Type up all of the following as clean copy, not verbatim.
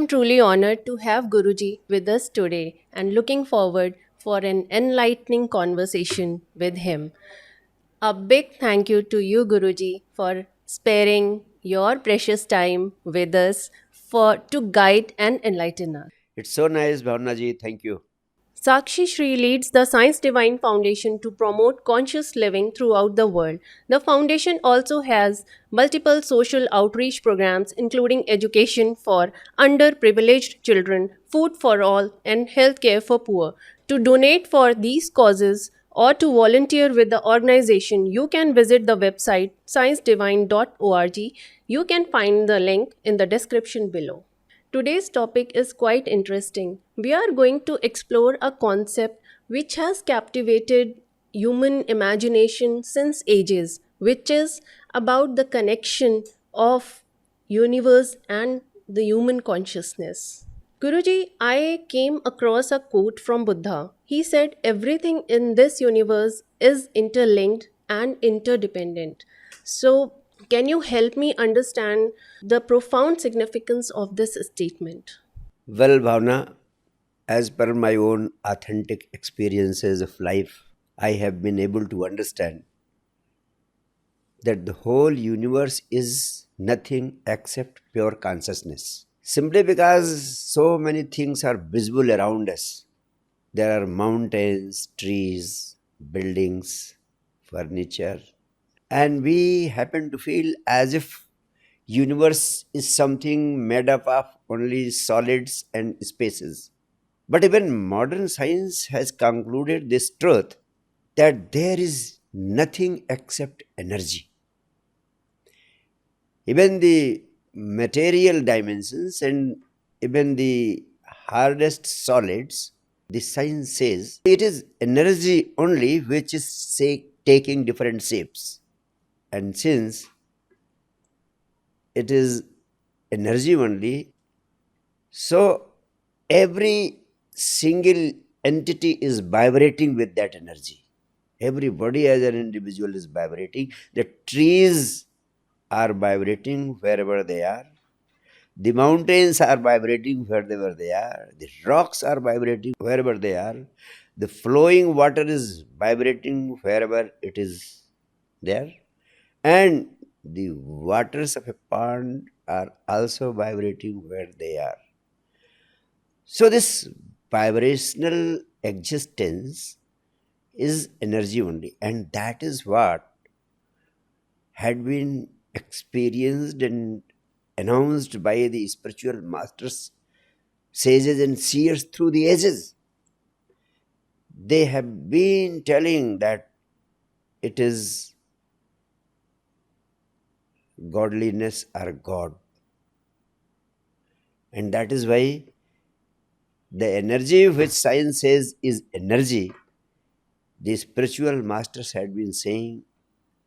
I'm truly honored to have Guruji with us today and looking forward for an enlightening conversation with him. A big thank you to you, Guruji, for sparing your precious time with us for to guide and enlighten us. It's so nice, Bhawana ji. Thank you. Sakshi Shree leads the Science Divine Foundation to promote conscious living throughout the world. The foundation also has multiple social outreach programs, including education for underprivileged children, food for all, and healthcare for poor. To donate for these causes or to volunteer with the organization, you can visit the website sciencedivine.org. You can find the link in the description below. Today's topic is quite interesting. We are going to explore a concept which has captivated human imagination since ages, which is about the connection of universe and the human consciousness. Guruji, I came across a quote from Buddha. He said everything in this universe is interlinked and interdependent. So, can you help me understand the profound significance of this statement? Well, Bhavana, as per my own authentic experiences of life, I have been able to understand that the whole universe is nothing except pure consciousness. Simply because so many things are visible around us. There are mountains, trees, buildings, furniture, and we happen to feel as if universe is something made up of only solids and spaces. But even modern science has concluded this truth that there is nothing except energy. Even the material dimensions and even the hardest solids, the science says it is energy only which is taking different shapes. And since it is energy only, so every single entity is vibrating with that energy. Everybody as an individual is vibrating. The trees are vibrating wherever they are. The mountains are vibrating wherever they are. The rocks are vibrating wherever they are. The flowing water is vibrating wherever it is there. And the waters of a pond are also vibrating where they are. So, this vibrational existence is energy only, and that is what had been experienced and announced by the spiritual masters, sages, and seers through the ages. They have been telling that it is godliness or God, and that is why the energy which science says is energy, the spiritual masters had been saying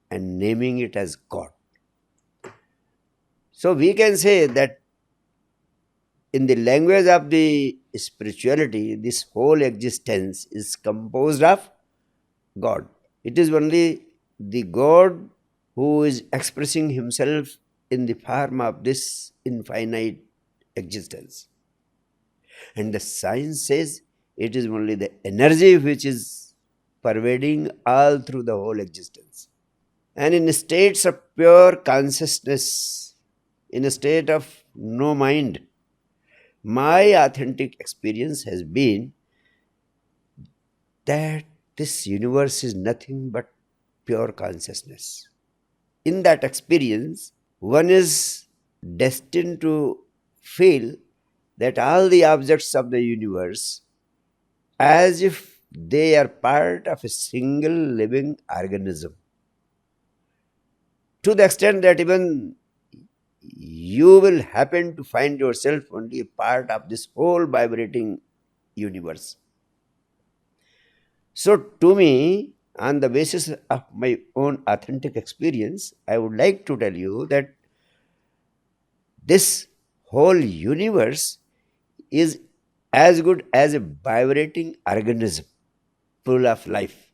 and naming it as God. So we can say that in the language of the spirituality, this whole existence is composed of God. It is only the God who is expressing himself in the form of this infinite existence. And the science says it is only the energy which is pervading all through the whole existence. And in states of pure consciousness, in a state of no mind, my authentic experience has been that this universe is nothing but pure consciousness. In that experience, one is destined to feel that all the objects of the universe as if they are part of a single living organism. To the extent that even you will happen to find yourself only a part of this whole vibrating universe. So, to me, on the basis of my own authentic experience, I would like to tell you that this whole universe is as good as a vibrating organism full of life.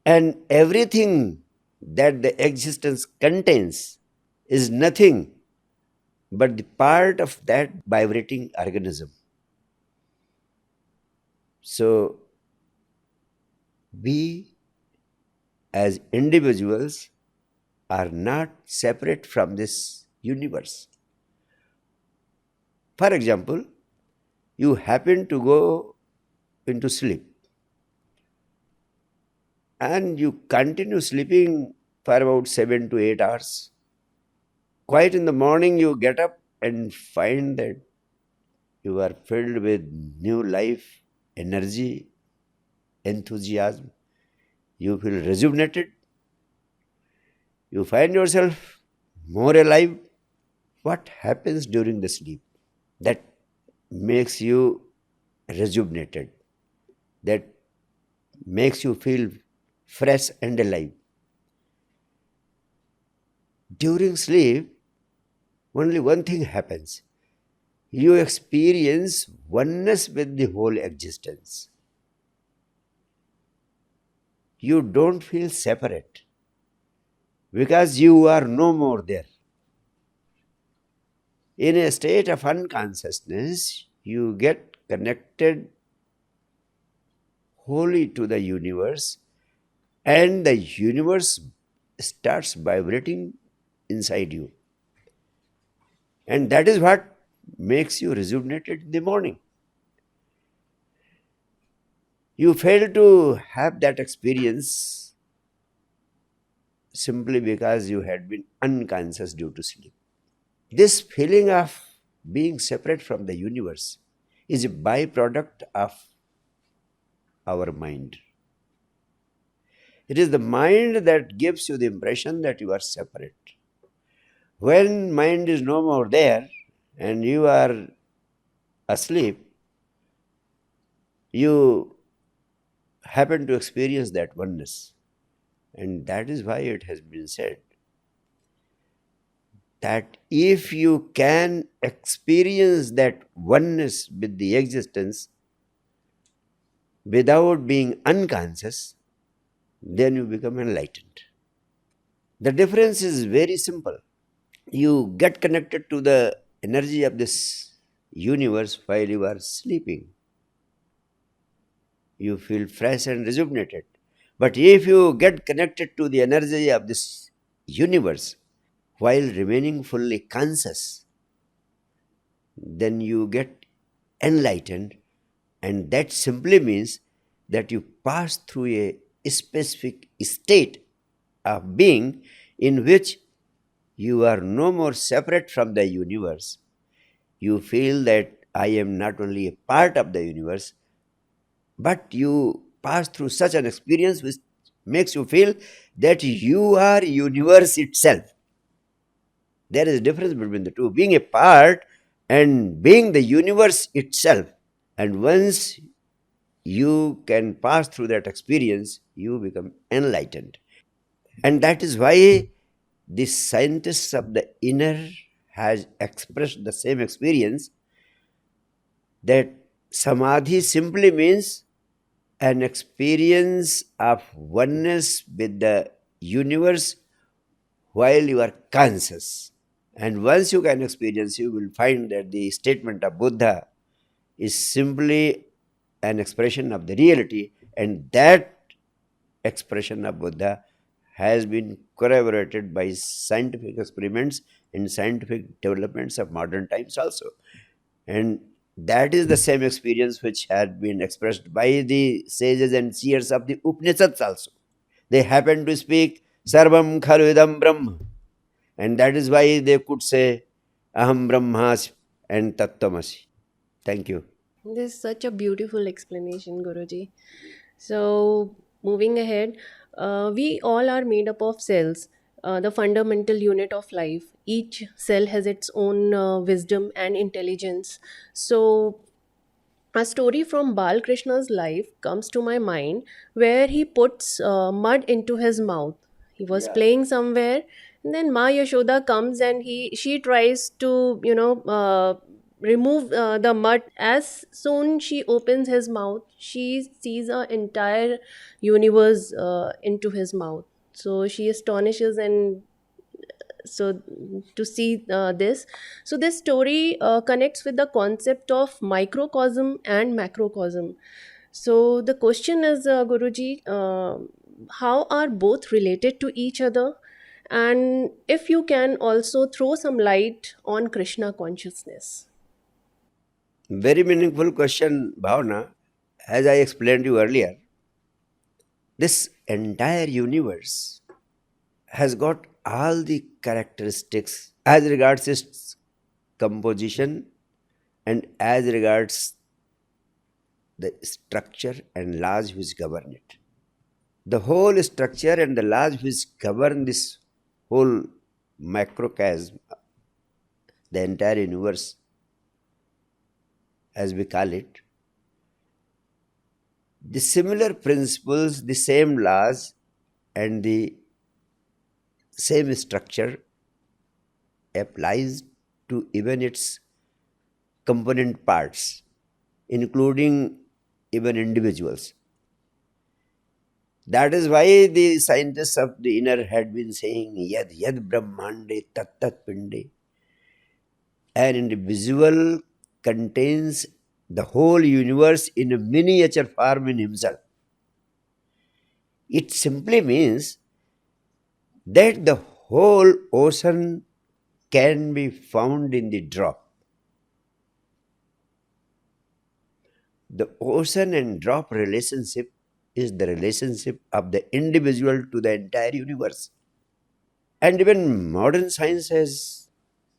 And everything that the existence contains is nothing but the part of that vibrating organism. So we as individuals are not separate from this universe. For example, you happen to go into sleep and you continue sleeping for about 7 to 8 hours. Quite in the morning, you get up and find that you are filled with new life, energy, enthusiasm. You feel rejuvenated. You find yourself more alive. What happens during the sleep that makes you rejuvenated, that makes you feel fresh and alive? During sleep, only one thing happens: you experience oneness with the whole existence. You don't feel separate because you are no more there. In a state of unconsciousness, you get connected wholly to the universe, and the universe starts vibrating inside you. And that is what makes you rejuvenated in the morning. You fail to have that experience simply because you had been unconscious due to sleep. This feeling of being separate from the universe is a byproduct of our mind. It is the mind that gives you the impression that you are separate. When mind is no more there and you are asleep, you happen to experience that oneness. And that is why it has been said that if you can experience that oneness with the existence without being unconscious, then you become enlightened. The difference is very simple. You get connected to the energy of this universe while you are sleeping. You feel fresh and rejuvenated. But if you get connected to the energy of this universe while remaining fully conscious, then you get enlightened, and that simply means that you pass through a specific state of being in which you are no more separate from the universe. You feel that I am not only a part of the universe, but you pass through such an experience which makes you feel that you are universe itself. There is a difference between the two, being a part and being the universe itself. And once you can pass through that experience, you become enlightened. And that is why the scientists of the inner has expressed the same experience, that samadhi simply means an experience of oneness with the universe while you are conscious. And once you can experience, you will find that the statement of Buddha is simply an expression of the reality, and that expression of Buddha has been corroborated by scientific experiments and scientific developments of modern times also. And that is the same experience which had been expressed by the sages and seers of the Upanishads also. They happen to speak Sarvam Khalvidam Brahma, and that is why they could say Aham Brahmasmi and Tattvamasi. Thank you. This is such a beautiful explanation, Guruji. So, moving ahead, we all are made up of cells, the fundamental unit of life. Each cell has its own wisdom and intelligence. So, a story from Bal Krishna's life comes to my mind where he puts mud into his mouth. He was playing somewhere, and then Ma Yashoda comes and she tries to remove the mud. As soon she opens his mouth, she sees an entire universe into his mouth. So she astonishes and So to see this, so this story connects with the concept of microcosm and macrocosm. So the question is, Guruji, how are both related to each other? And if you can also throw some light on Krishna consciousness. Very meaningful question, Bhavana. As I explained you earlier, this entire universe has got all the characteristics as regards its composition and as regards the structure and laws which govern it. The whole structure and the laws which govern this whole macrocosm, the entire universe, as we call it, the similar principles, the same laws, and the same structure applies to even its component parts, including even individuals. That is why the scientists of the inner had been saying, Yad Yad Brahmande Tat Tat Pinde. An individual contains the whole universe in a miniature form in himself. It simply means that the whole ocean can be found in the drop. The ocean and drop relationship is the relationship of the individual to the entire universe. And even modern science has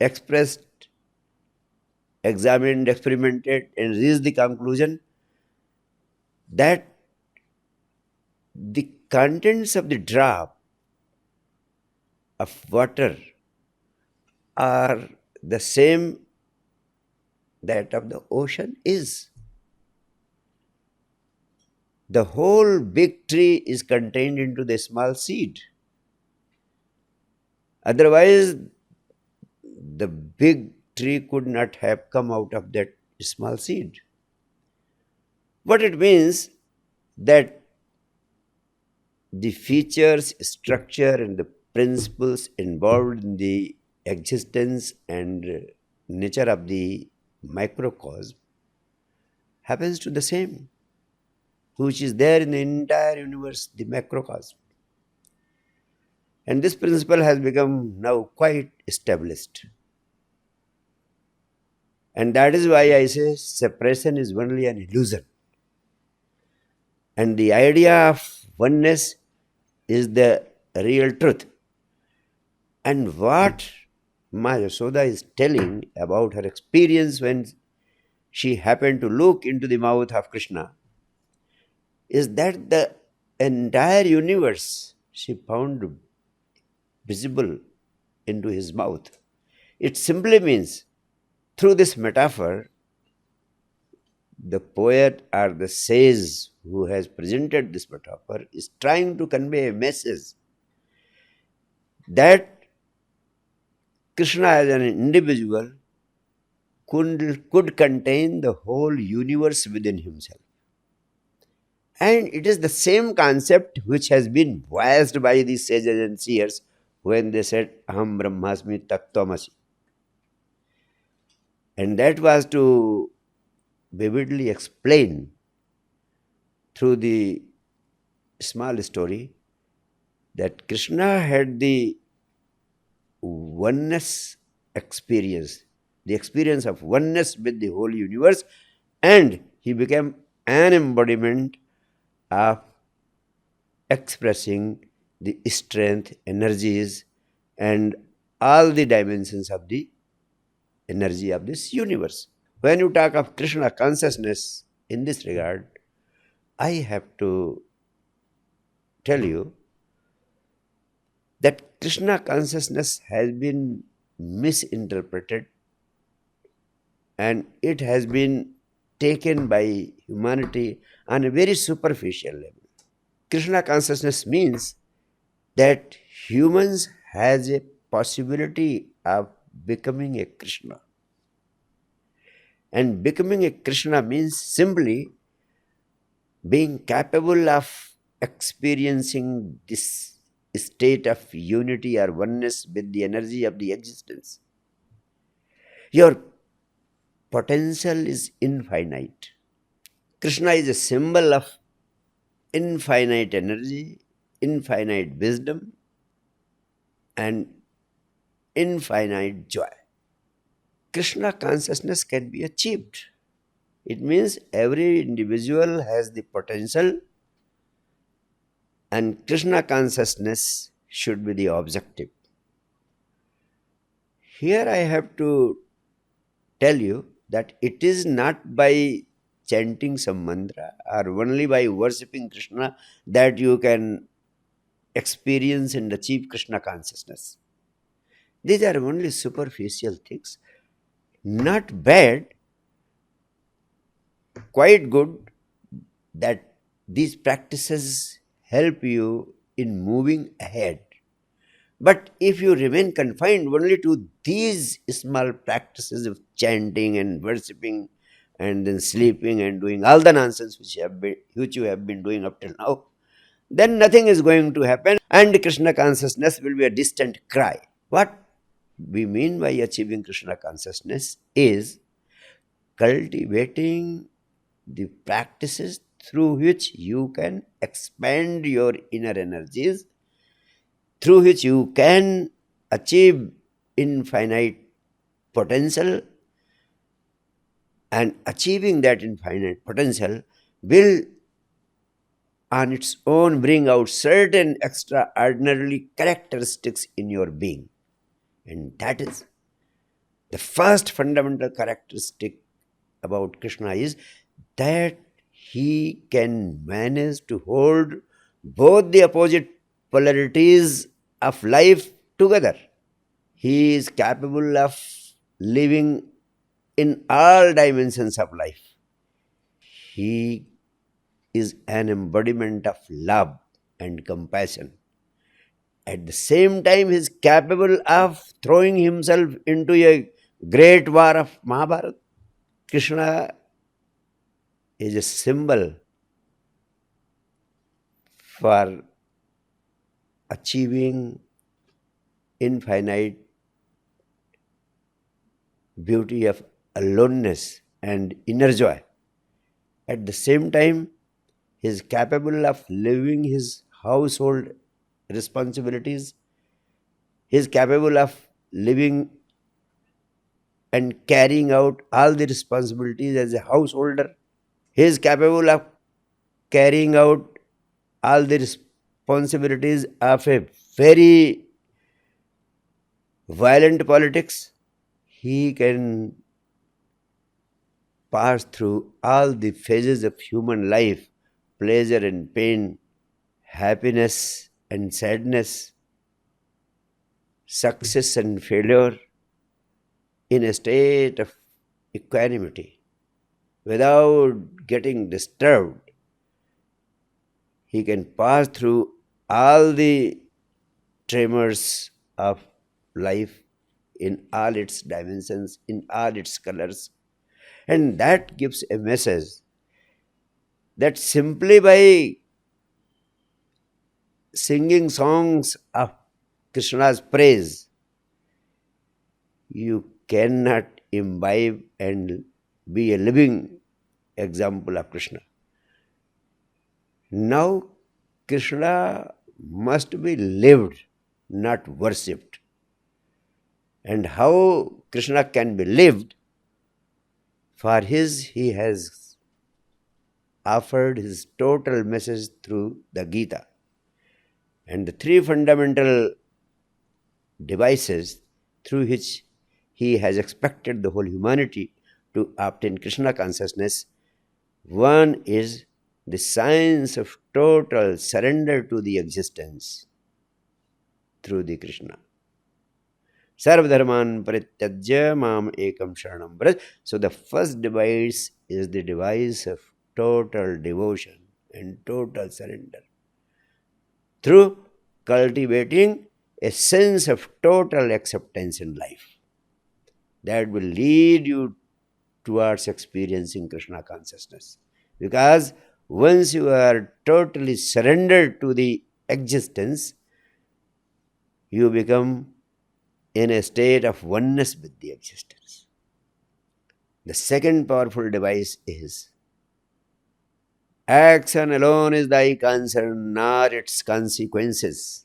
expressed, examined, experimented, and reached the conclusion that the contents of the drop of water are the same that of the ocean is. The whole big tree is contained into the small seed. Otherwise, the big tree could not have come out of that small seed. What it means that the features, structure, and the principles involved in the existence and nature of the microcosm happens to the same, which is there in the entire universe, the macrocosm. And this principle has become now quite established. And that is why I say separation is only an illusion. And the idea of oneness is the real truth. And what Ma Yasoda is telling about her experience when she happened to look into the mouth of Krishna is that the entire universe she found visible into his mouth. It simply means, through this metaphor, the poet or the sage who has presented this metaphor is trying to convey a message that Krishna as an individual could contain the whole universe within himself. And it is the same concept which has been voiced by the sages and seers when they said, Aham Brahmasmi Tattvamasi. And that was to vividly explain through the small story that Krishna had the oneness experience, the experience of oneness with the whole universe, and he became an embodiment of expressing the strength, energies, and all the dimensions of the energy of this universe. When you talk of Krishna consciousness in this regard, I have to tell you that Krishna consciousness has been misinterpreted and it has been taken by humanity on a very superficial level. Krishna consciousness means that humans has a possibility of becoming a Krishna. And becoming a Krishna means simply being capable of experiencing this state of unity or oneness with the energy of the existence. Your potential is infinite. Krishna is a symbol of infinite energy, infinite wisdom, and infinite joy. Krishna consciousness can be achieved. It means every individual has the potential, and Krishna consciousness should be the objective. Here I have to tell you that it is not by chanting some mantra or only by worshipping Krishna that you can experience and achieve Krishna consciousness. These are only superficial things. Not bad, quite good that these practices help you in moving ahead. But if you remain confined only to these small practices of chanting and worshipping and then sleeping and doing all the nonsense which you have been doing up till now, then nothing is going to happen and Krishna consciousness will be a distant cry. What we mean by achieving Krishna consciousness is cultivating the practices through which you can expand your inner energies, through which you can achieve infinite potential, and achieving that infinite potential will on its own bring out certain extraordinary characteristics in your being. And that is the first fundamental characteristic about Krishna is that he can manage to hold both the opposite polarities of life together. He is capable of living in all dimensions of life. He is an embodiment of love and compassion. At the same time, he is capable of throwing himself into a great war of Mahabharata. Krishna is a symbol for achieving infinite beauty of aloneness and inner joy. At the same time, he is capable of living his household responsibilities. He is capable of living and carrying out all the responsibilities as a householder. He is capable of carrying out all the responsibilities of a very violent politics. He can pass through all the phases of human life, pleasure and pain, happiness and sadness, success and failure in a state of equanimity without getting disturbed. He can pass through all the tremors of life in all its dimensions, in all its colors. And that gives a message that simply by singing songs of Krishna's praise, you cannot imbibe and be a living example of Krishna. Now, Krishna must be lived, not worshipped. And how Krishna can be lived? For his, he has offered his total message through the Gita. And the three fundamental devices through which he has expected the whole humanity to obtain Krishna consciousness. One is the science of total surrender to the existence through the Krishna. Sarvadharman parityajya mam ekam sharanam braj. So the first device is the device of total devotion and total surrender. Through cultivating a sense of total acceptance in life that will lead you towards experiencing Krishna consciousness. Because once you are totally surrendered to the existence, you become in a state of oneness with the existence. The second powerful device is action alone is thy concern, nor its consequences.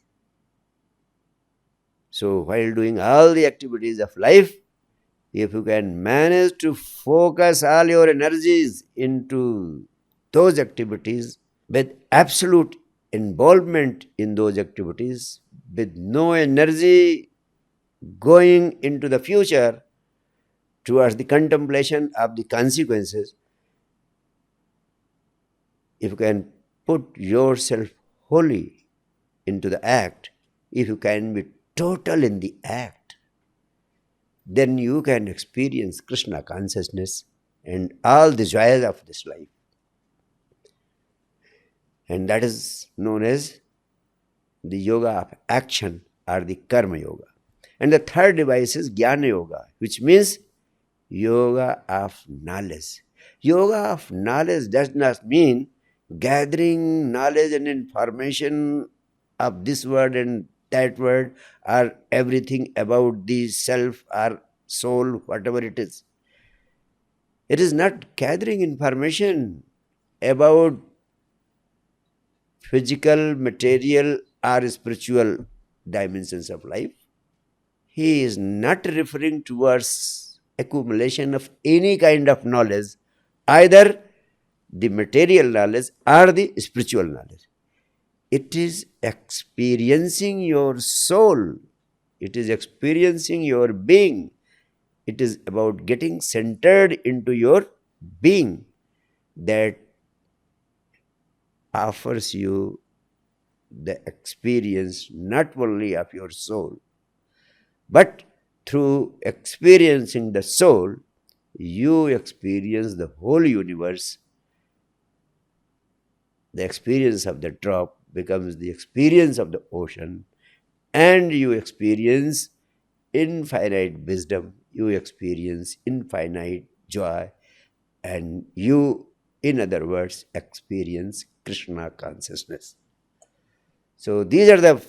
So, while doing all the activities of life, if you can manage to focus all your energies into those activities with absolute involvement in those activities, with no energy going into the future towards the contemplation of the consequences, if you can put yourself wholly into the act, if you can be total in the act, then you can experience Krishna consciousness and all the joys of this life. And that is known as the yoga of action or the karma yoga. And the third device is jnana yoga, which means yoga of knowledge. Yoga of knowledge does not mean gathering knowledge and information of this word and that word or everything about the self or soul, whatever it is. It is not gathering information about physical, material, or spiritual dimensions of life. He is not referring towards accumulation of any kind of knowledge, either the material knowledge or the spiritual knowledge. It is experiencing your soul. It is experiencing your being. It is about getting centered into your being that offers you the experience not only of your soul, but through experiencing the soul, you experience the whole universe. The experience of the drop becomes the experience of the ocean, and you experience infinite wisdom, you experience infinite joy, and you, in other words, experience Krishna consciousness. So these are the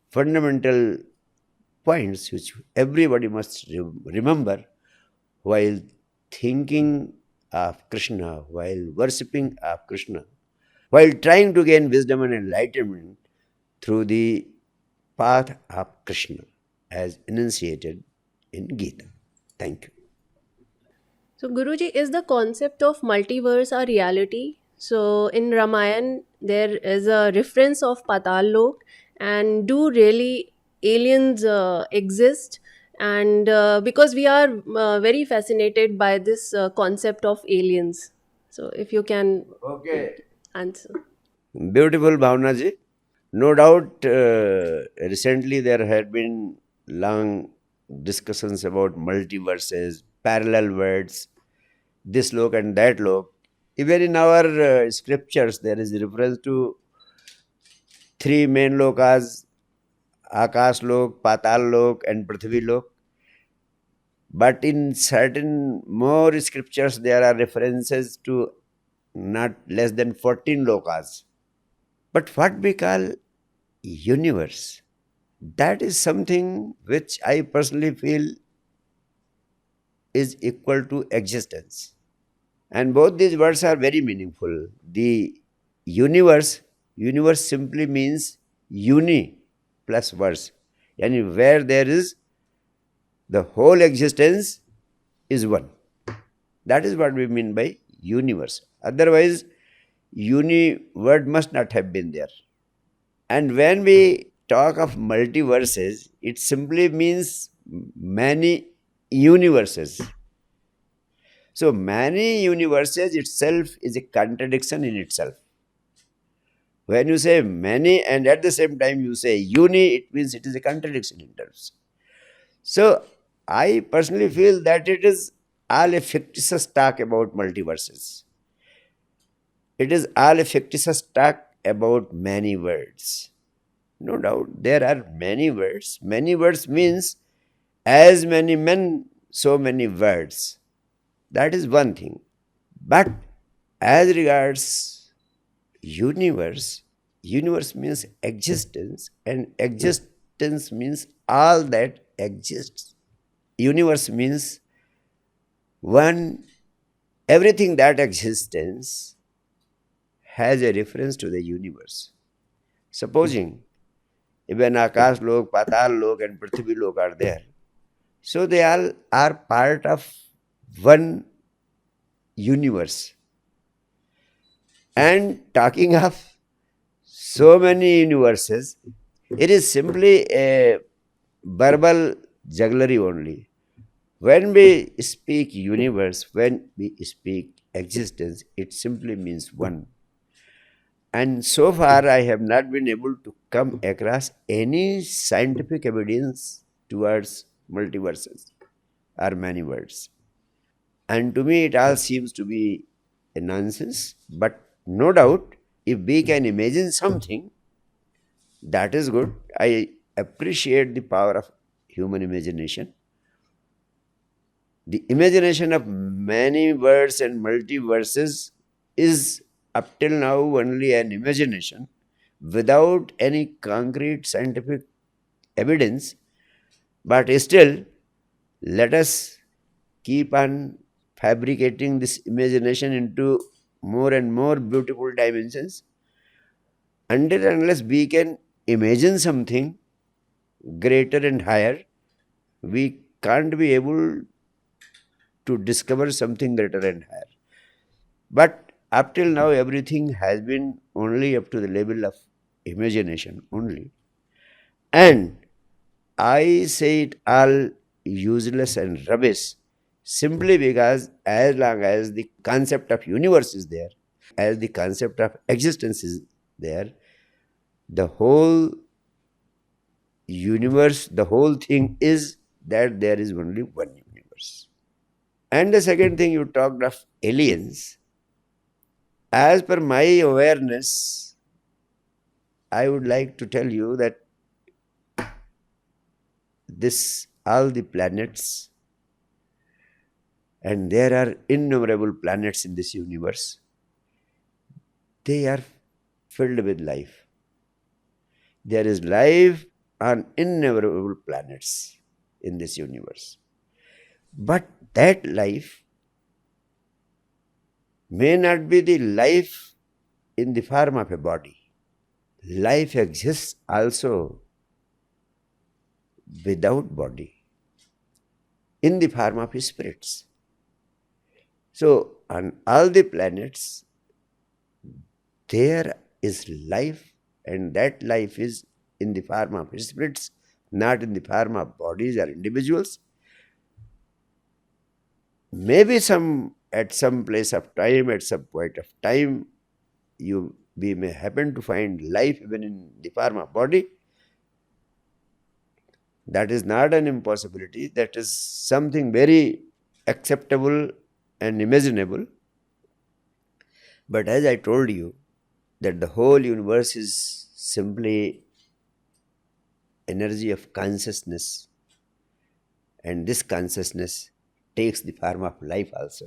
fundamental points which everybody must remember while thinking of Krishna, while worshipping of Krishna, while trying to gain wisdom and enlightenment through the path of Krishna as enunciated in Gita. Thank you. So, Guruji, is the concept of multiverse a reality? So, in Ramayana, there is a reference of Patal Lok, and do really aliens exist? And because we are very fascinated by this concept of aliens, so if you can Okay. answer. Beautiful, Bhavana ji. No doubt, recently there had been long discussions about multiverses, parallel worlds, this lok and that lok. Even in our scriptures, there is reference to three main lokas: Akash lok, Patal lok, and Prithvi lok. But in certain more scriptures, there are references to not less than 14 lokas. But what we call universe, that is something which I personally feel is equal to existence. And both these words are very meaningful. The universe simply means uni plus verse. And where there is the whole existence is one. That is what we mean by universe. Otherwise, uni word must not have been there. And when we talk of multiverses, it simply means many universes. So, many universes itself is a contradiction in itself. When you say many and at the same time you say uni, it means it is a contradiction in terms. So, I personally feel that it is all a fictitious talk about multiverses. It is all a fictitious talk about many words. No doubt, there are many words. Many words means as many men, so many words. That is one thing. But as regards universe, universe means existence, and Existence means all that exists. Universe means one, everything that existence has a reference to the universe. Supposing even Akash Lok, Patal Lok, and Prithvi Lok are there, so they all are part of one universe. And talking of so many universes, it is simply a verbal jugglery only. When we speak universe, when we speak existence, it simply means one. And so far, I have not been able to come across any scientific evidence towards multiverses or many words. And to me, it all seems to be a nonsense. But no doubt, if we can imagine something, that is good. I appreciate the power of human imagination. The imagination of many words and multiverses is up till now only an imagination without any concrete scientific evidence. But still, let us keep on fabricating this imagination into more and more beautiful dimensions until and unless we can imagine something greater and higher, we can't be able to discover something greater and higher. But up till now, everything has been only up to the level of imagination only. And I say it all useless and rubbish simply because as long as the concept of universe is there, as the concept of existence is there, the whole universe, the whole thing is that there is only one universe. And the second thing you talked of aliens, as per my awareness, I would like to tell you that this all the planets, and there are innumerable planets in this universe, they are filled with life. There is life on innumerable planets in this universe. But that life may not be the life in the form of a body. Life exists also without body, in the form of spirits. So, on all the planets, there is life, and that life is in the form of spirits, not in the form of bodies or individuals. Maybe some at some place of time, at some point of time, we may happen to find life even in the form of body. That is not an impossibility. That is something very acceptable and imaginable. But as I told you, that the whole universe is simply energy of consciousness, and this consciousness takes the form of life also,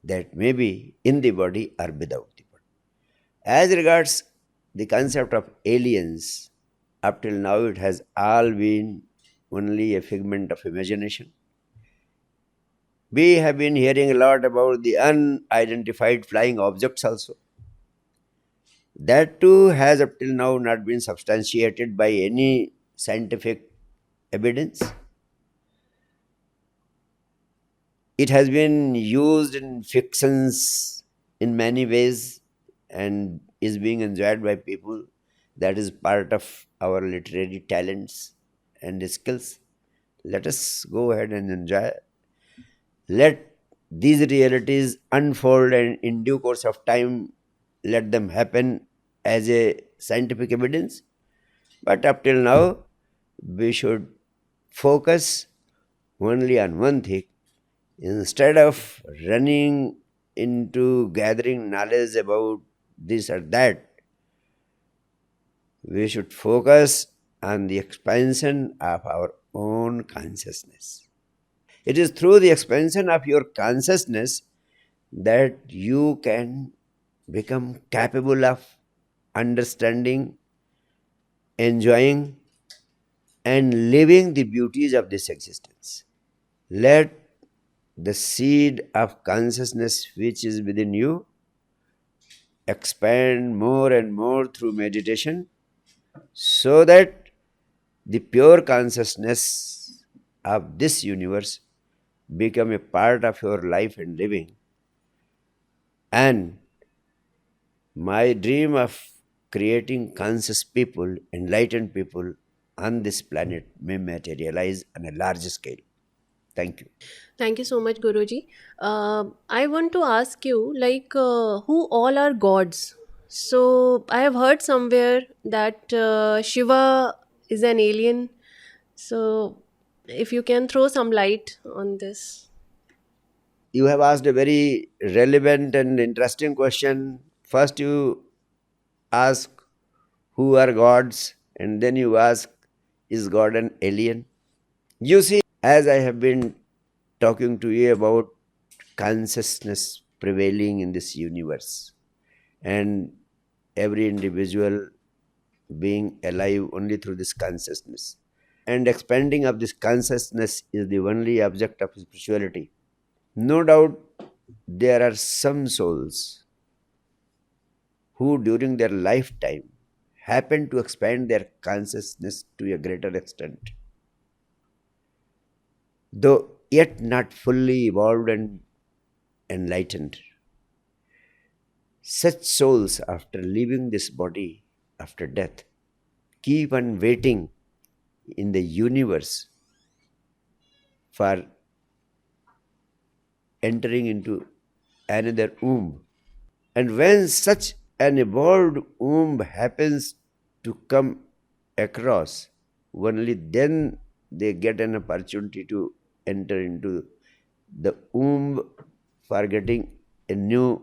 that may be in the body or without the body. As regards the concept of aliens, up till now it has all been only a figment of imagination. We have been hearing a lot about the unidentified flying objects also. That too has up till now not been substantiated by any scientific evidence. It has been used in fictions in many ways and is being enjoyed by people. That is part of our literary talents and skills. Let us go ahead and enjoy. Let these realities unfold, and in due course of time, let them happen as a scientific evidence. But up till now, we should focus only on one thing. Instead of running into gathering knowledge about this or that, we should focus on the expansion of our own consciousness. It is through the expansion of your consciousness that you can become capable of understanding, enjoying, and living the beauties of this existence. Let the seed of consciousness which is within you expand more and more through meditation so that the pure consciousness of this universe become a part of your life and living. And my dream of creating conscious people, enlightened people on this planet may materialize on a large scale. Thank you. Thank you so much, Guruji. I want to ask you, like, who all are gods? So, I have heard somewhere that Shiva is an alien. So, if you can throw some light on this. You have asked a very relevant and interesting question. First, you ask who are gods, and then you ask, is God an alien? You see, as I have been talking to you about consciousness prevailing in this universe, and every individual being alive only through this consciousness, and expanding of this consciousness is the only object of spirituality. No doubt there are some souls who during their lifetime happen to expand their consciousness to a greater extent, though yet not fully evolved and enlightened. Such souls, after leaving this body after death, keep on waiting in the universe for entering into another womb. And when such an evolved womb happens to come across, only then they get an opportunity to enter into the womb for getting a new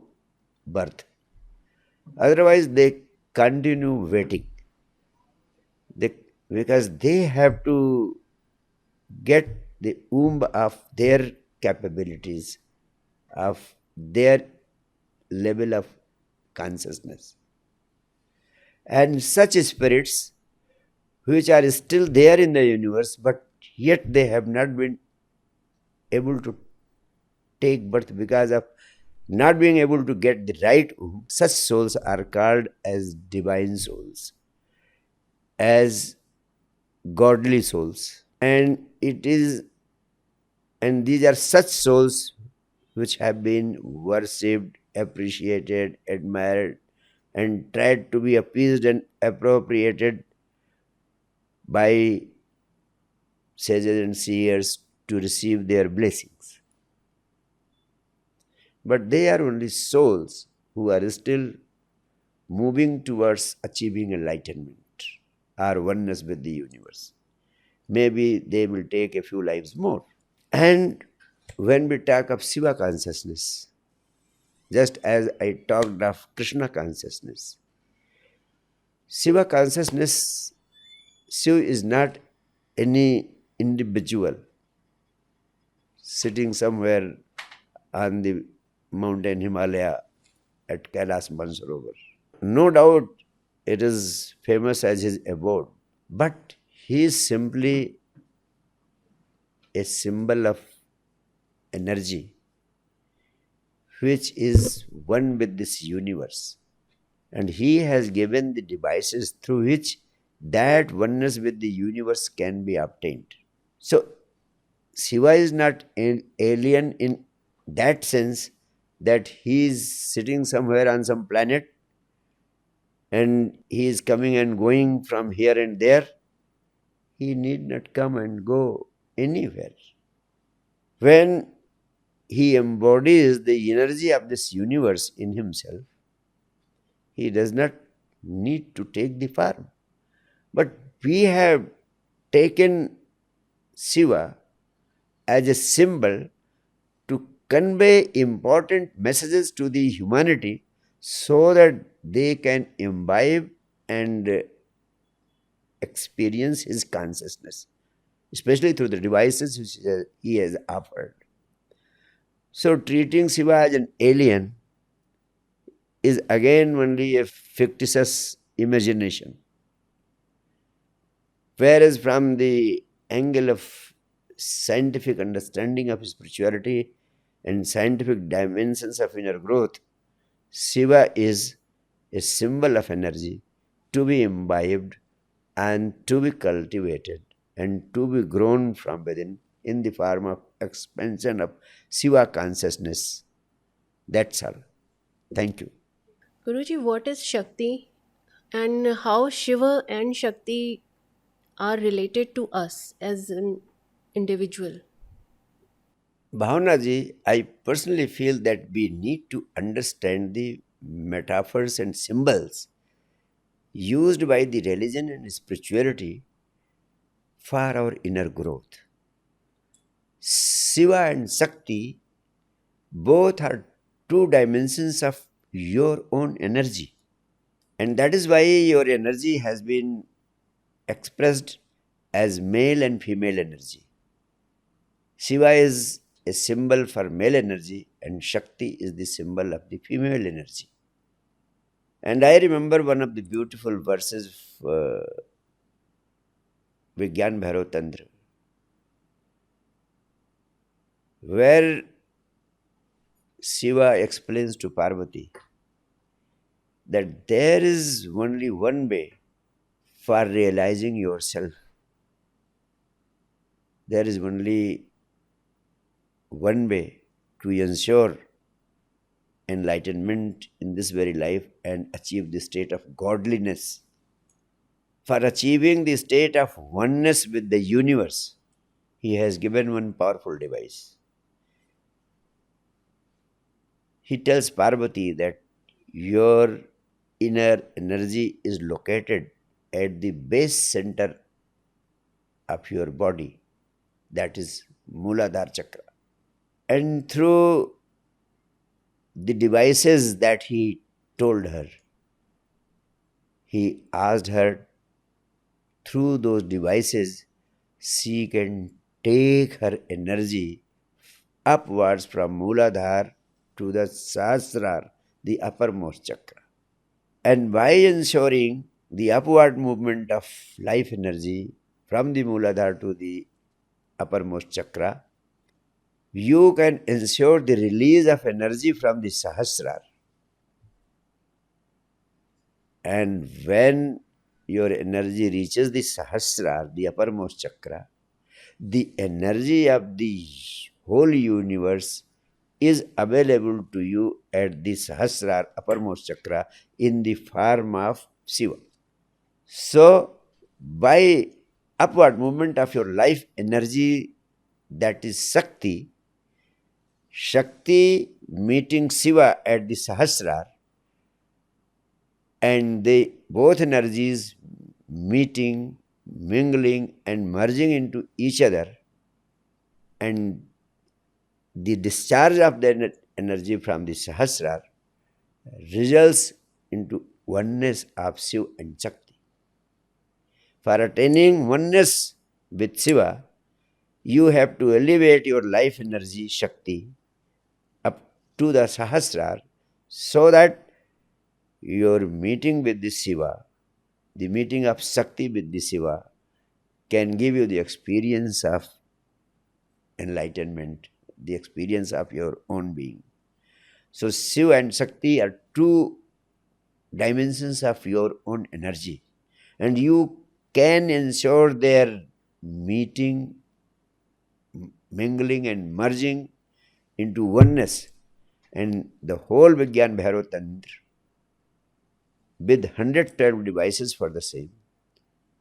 birth. Otherwise, they continue waiting. They, because they have to get the womb of their capabilities, of their level of consciousness. And such spirits which are still there in the universe, but yet they have not been able to take birth because of not being able to get the right womb, such souls are called as divine souls, as godly souls. And these are such souls which have been worshipped, appreciated, admired, and tried to be appeased and appropriated by sages and seers to receive their blessings. But they are only souls who are still moving towards achieving enlightenment or oneness with the universe. Maybe they will take a few lives more. And when we talk of Shiva consciousness, just as I talked of Krishna consciousness, Shiva consciousness, Shiva is not any individual sitting somewhere on the mountain Himalaya at Kailas Mansarovar. No doubt it is famous as his abode, but he is simply a symbol of energy which is one with this universe. And he has given the devices through which that oneness with the universe can be obtained. So, Shiva is not an alien in that sense that he is sitting somewhere on some planet and he is coming and going from here and there. He need not come and go anywhere. When he embodies the energy of this universe in himself, he does not need to take the form. But we have taken Shiva as a symbol to convey important messages to the humanity so that they can imbibe and experience his consciousness, especially through the devices which he has offered. So, treating Shiva as an alien is again only a fictitious imagination. Whereas from the angle of scientific understanding of spirituality and scientific dimensions of inner growth, Shiva is a symbol of energy to be imbibed and to be cultivated and to be grown from within in the form of expansion of Shiva consciousness. That's all. Thank you. Guruji, what is Shakti and how Shiva and Shakti are related to us as an individual? Bhavana ji, I personally feel that we need to understand the metaphors and symbols used by the religion and spirituality for our inner growth. Shiva and Shakti both are two dimensions of your own energy. And that is why your energy has been expressed as male and female energy. Shiva is a symbol for male energy, and Shakti is the symbol of the female energy. And I remember one of the beautiful verses of Vigyan Bhairotandra, where Shiva explains to Parvati that there is only one way for realizing yourself. There is only one way to ensure enlightenment in this very life and achieve the state of godliness. For achieving the state of oneness with the universe, he has given one powerful device. He tells Parvati that your inner energy is located at the base center of your body, that is Muladhara Chakra. And through the devices that he told her, he asked her through those devices, she can take her energy upwards from Muladhara to the Sahasrara, the uppermost chakra. And by ensuring the upward movement of life energy from the Muladhara to the uppermost chakra, you can ensure the release of energy from the Sahasrara. And when your energy reaches the Sahasrara, the uppermost chakra, the energy of the whole universe is available to you at the Sahasrara, uppermost chakra, in the form of Shiva. So, by upward movement of your life energy, that is Shakti, Shakti meeting Shiva at the Sahasrara, and they both energies meeting, mingling, and merging into each other, and the discharge of the energy from the Sahasrara results into oneness of Shiva and Shakti. For attaining oneness with Shiva, you have to elevate your life energy Shakti up to the Sahasrara so that your meeting with the Shiva, the meeting of Shakti with the Shiva, can give you the experience of enlightenment, the experience of your own being. So Shiva and Shakti are two dimensions of your own energy, and you can ensure their meeting, mingling, and merging into oneness. And the whole Vigyan Bhairotandra, with 112 devices for the same,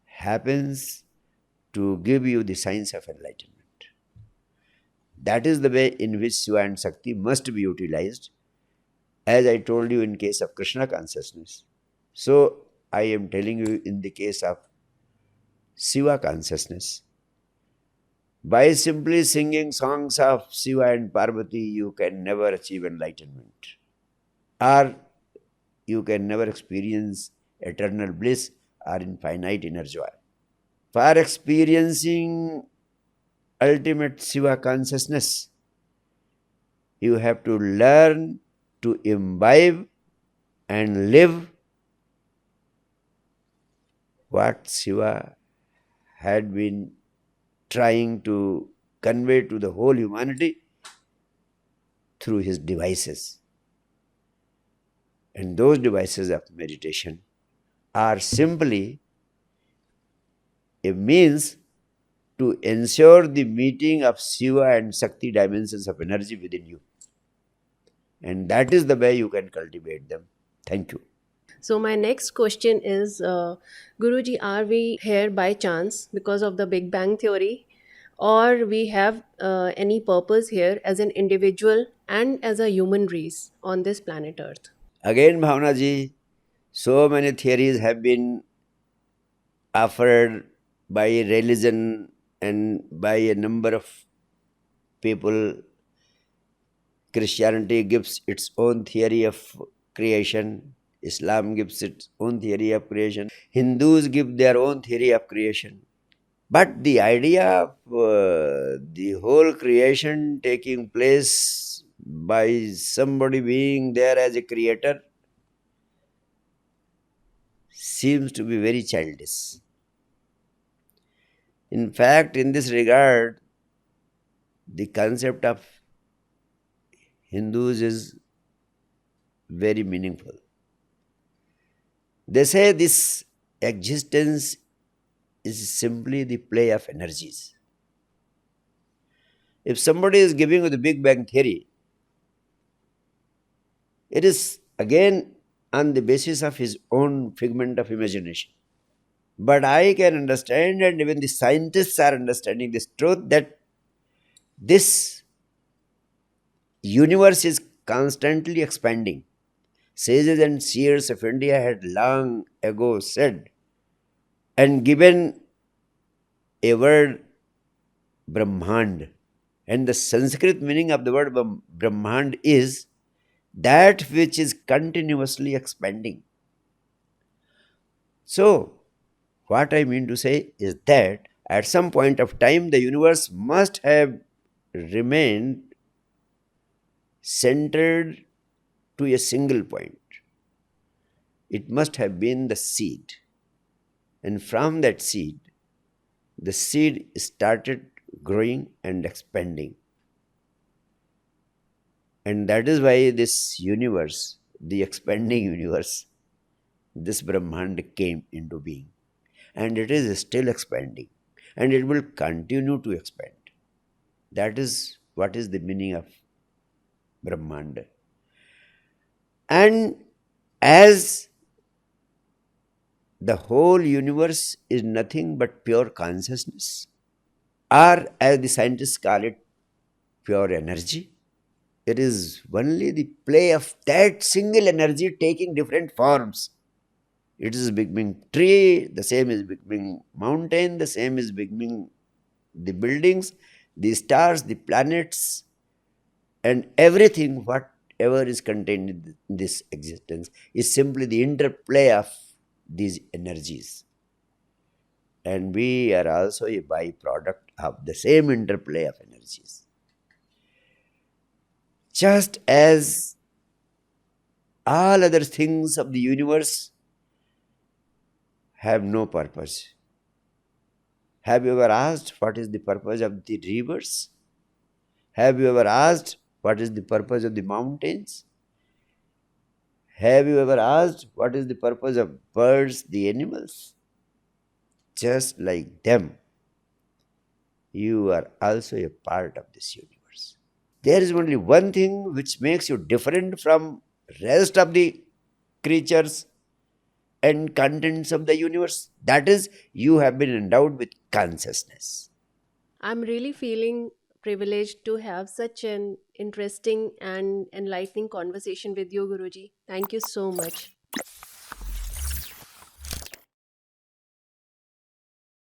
happens to give you the science of enlightenment. That is the way in which Shiva and Shakti must be utilized, as I told you in case of Krishna consciousness. So I am telling you in the case of Shiva consciousness. By simply singing songs of Shiva and Parvati, you can never achieve enlightenment, or you can never experience eternal bliss or infinite inner joy. For experiencing ultimate Shiva consciousness, you have to learn to imbibe and live what Shiva had been trying to convey to the whole humanity through his devices. And those devices of meditation are simply a means to ensure the meeting of Shiva and Shakti dimensions of energy within you. And that is the way you can cultivate them. Thank you. So, my next question is Guruji, are we here by chance because of the Big Bang Theory? Or we have any purpose here as an individual and as a human race on this planet Earth? Again, Bhavana ji, so many theories have been offered by religion and by a number of people. Christianity gives its own theory of creation. Islam gives its own theory of creation. Hindus give their own theory of creation. But the idea of the whole creation taking place by somebody being there as a creator seems to be very childish. In fact, in this regard, the concept of Hindus is very meaningful. They say this existence is simply the play of energies. If somebody is giving you the Big Bang theory, it is again on the basis of his own figment of imagination. But I can understand, and even the scientists are understanding this truth, that this universe is constantly expanding. Sages and seers of India had long ago said and given a word Brahmand. And the Sanskrit meaning of the word Brahmand is that which is continuously expanding. So, what I mean to say is that at some point of time, the universe must have remained centered to a single point. It must have been the seed. And from that seed, the seed started growing and expanding. And that is why this universe, the expanding universe, this Brahmand came into being. And it is still expanding. And it will continue to expand. That is what is the meaning of Brahmand. And as the whole universe is nothing but pure consciousness, or as the scientists call it, pure energy, it is only the play of that single energy taking different forms. It is becoming tree, the same is becoming mountain, the same is becoming the buildings, the stars, the planets, and everything whatever is contained in this existence is simply the interplay of these energies. And we are also a byproduct of the same interplay of energies. Just as all other things of the universe have no purpose. Have you ever asked what is the purpose of the rivers? Have you ever asked what is the purpose of the mountains? Have you ever asked what is the purpose of birds, the animals? Just like them, you are also a part of this universe. There is only one thing which makes you different from rest of the creatures and contents of the universe. That is, you have been endowed with consciousness. I'm really feeling privileged to have such an interesting and enlightening conversation with you, Guruji. Thank you so much.